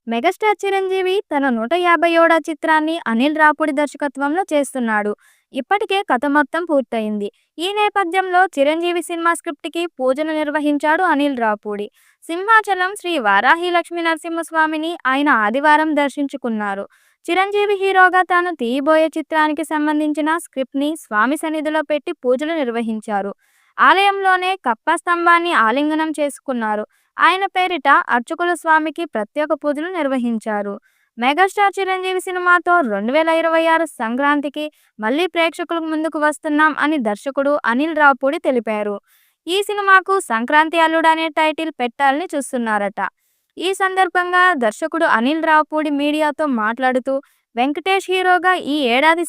Megastar Chiranjeevi తన 157వ చిత్రాన్ని అనిల్ రాపూడి దర్శకత్వంలో చేస్తున్నాడు. ఇప్పటికే కథ మొత్తం పూర్తయింది. ఈ నేపథ్యంలో చిరంజీవి సినిమా స్క్రిప్ట్‌కి పూజలు నిర్వహించాడు అనిల్ రాపూడి. సింహాచలం శ్రీ వారాహి లక్ష్మీ నరసింహస్వామిని ఆయన ఆదివారం దర్శించుకున్నారు. చిరంజీవి హీరోగా తాను తీయబోయే చిత్రానికి సంబంధించిన స్క్రిప్ట్‌ని స్వామి సన్నిధిలో పెట్టి పూజలు నిర్వహించారు. ఆలయంలోనే కప్ప స్తంభాన్ని ఆలింగనం చేసుకున్నారు. ఆయన పేరిట అర్చకులు స్వామికి ప్రత్యేక పూజలు నిర్వహించారు. మెగాస్టార్ చిరంజీవి సినిమాతో 2026 సంక్రాంతికి మళ్ళీ ప్రేక్షకుల ముందుకు వస్తున్నాం అని దర్శకుడు అనిల్ రాపూడి తెలిపారు. ఈ సినిమాకు సంక్రాంతి అల్లుడు అనే టైటిల్ పెట్టాలని చూస్తున్నారట. ఈ సందర్భంగా దర్శకుడు అనిల్ రాపూడి మీడియాతో మాట్లాడుతూ, వెంకటేష్ హీరోగా ఈ ఏడాది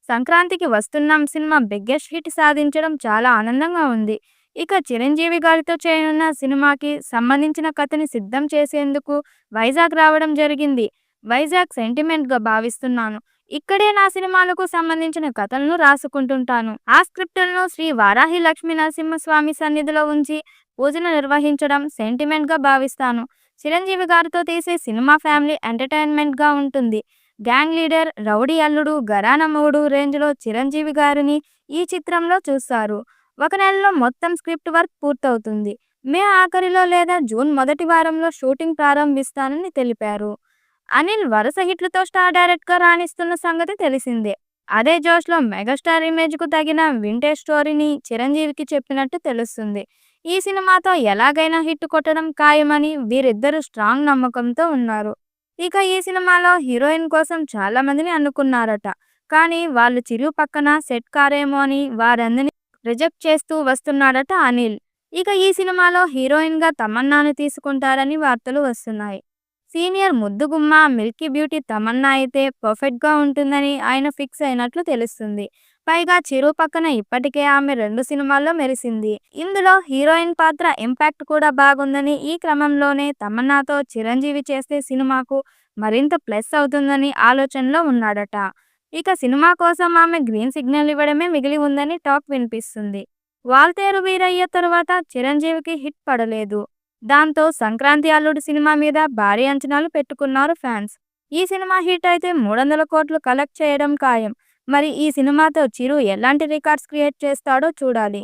సంక్రాంతికి వస్తున్నాం సినిమా బిగ్గెస్ట్ హిట్ సాధించడం చాలా ఆనందంగా ఉంది. ఇక చిరంజీవి గారితో చేయనున్న సినిమాకి సంబంధించిన కథని సిద్ధం చేసేందుకు వైజాగ్ రావడం జరిగింది. వైజాగ్ సెంటిమెంట్‌గా భావిస్తున్నాను. ఇక్కడే నా సినిమాలకు సంబంధించిన కథలను రాసుకుంటుంటాను. ఆ స్క్రిప్టులను శ్రీ వారాహి లక్ష్మీ నరసింహస్వామి సన్నిధిలో ఉంచి పూజలు నిర్వహించడం సెంటిమెంట్‌గా భావిస్తాను. చిరంజీవి గారితో తీసే సినిమా ఫ్యామిలీ ఎంటర్‌టైన్‌మెంట్‌గా ఉంటుంది. గ్యాంగ్ లీడర్, రౌడీ అల్లుడు, ఘరానా మొగుడు రేంజ్‌లో చిరంజీవి గారిని ఈ చిత్రంలో చూస్తారు. ఒక నెలలో మొత్తం స్క్రిప్ట్ వర్క్ పూర్తవుతుంది. మే ఆఖరిలో లేదా జూన్ మొదటి వారంలో షూటింగ్ ప్రారంభిస్తానని తెలిపారు. అనిల్ వరుస హిట్లతో స్టార్ డైరెక్ట్‌గా రాణిస్తున్న సంగతి తెలిసిందే. అదే జోష్‌లో మెగాస్టార్ ఇమేజ్‌కు తగిన వింటేజ్ స్టోరీని చిరంజీవికి చెప్పినట్టు తెలుస్తుంది. ఈ సినిమాతో ఎలాగైనా హిట్ కొట్టడం ఖాయమని వీరిద్దరూ స్ట్రాంగ్ నమ్మకంతో ఉన్నారు. ఇక ఈ సినిమాలో హీరోయిన్ కోసం చాలా మందిని అనుకున్నారట. కానీ వాళ్ళు చిరు పక్కన సెట్ కారేమో అని వారందరినీ రిజెక్ట్ చేస్తూ వస్తున్నాడట అనిల్. ఇక ఈ సినిమాలో హీరోయిన్‌గా తమన్నాను తీసుకుంటారని వార్తలు వస్తున్నాయి. సీనియర్ ముద్దుగుమ్మ, మిల్కీ బ్యూటీ తమన్నా అయితే పర్ఫెక్ట్‌గా ఉంటుందని ఆయన ఫిక్స్ అయినట్లు తెలుస్తుంది. పైగా చిరు పక్కన ఇప్పటికే ఆమె 2 సినిమాల్లో మెరిసింది. ఇందులో హీరోయిన్ పాత్ర ఇంపాక్ట్ కూడా బాగుందని, ఈ క్రమంలోనే తమన్నాతో చిరంజీవి చేస్తే సినిమాకు మరింత ప్లస్ అవుతుందని ఆలోచనలో ఉన్నాడట. ఇక సినిమా కోసం ఆమె గ్రీన్ సిగ్నల్ ఇవ్వడమే మిగిలి ఉందని టాక్ వినిపిస్తుంది. వాల్తేరు వీరయ్య తరువాత చిరంజీవికి హిట్ పడలేదు. దాంతో సంక్రాంతి అల్లుడు సినిమా మీద భారీ అంచనాలు పెట్టుకున్నారు ఫ్యాన్స్. ఈ సినిమా హిట్ అయితే 300 కోట్లు కలెక్ట్ చేయడం ఖాయం. మరి ఈ సినిమాతో చిరు ఎలాంటి రికార్డ్స్ క్రియేట్ చేస్తాడో చూడాలి.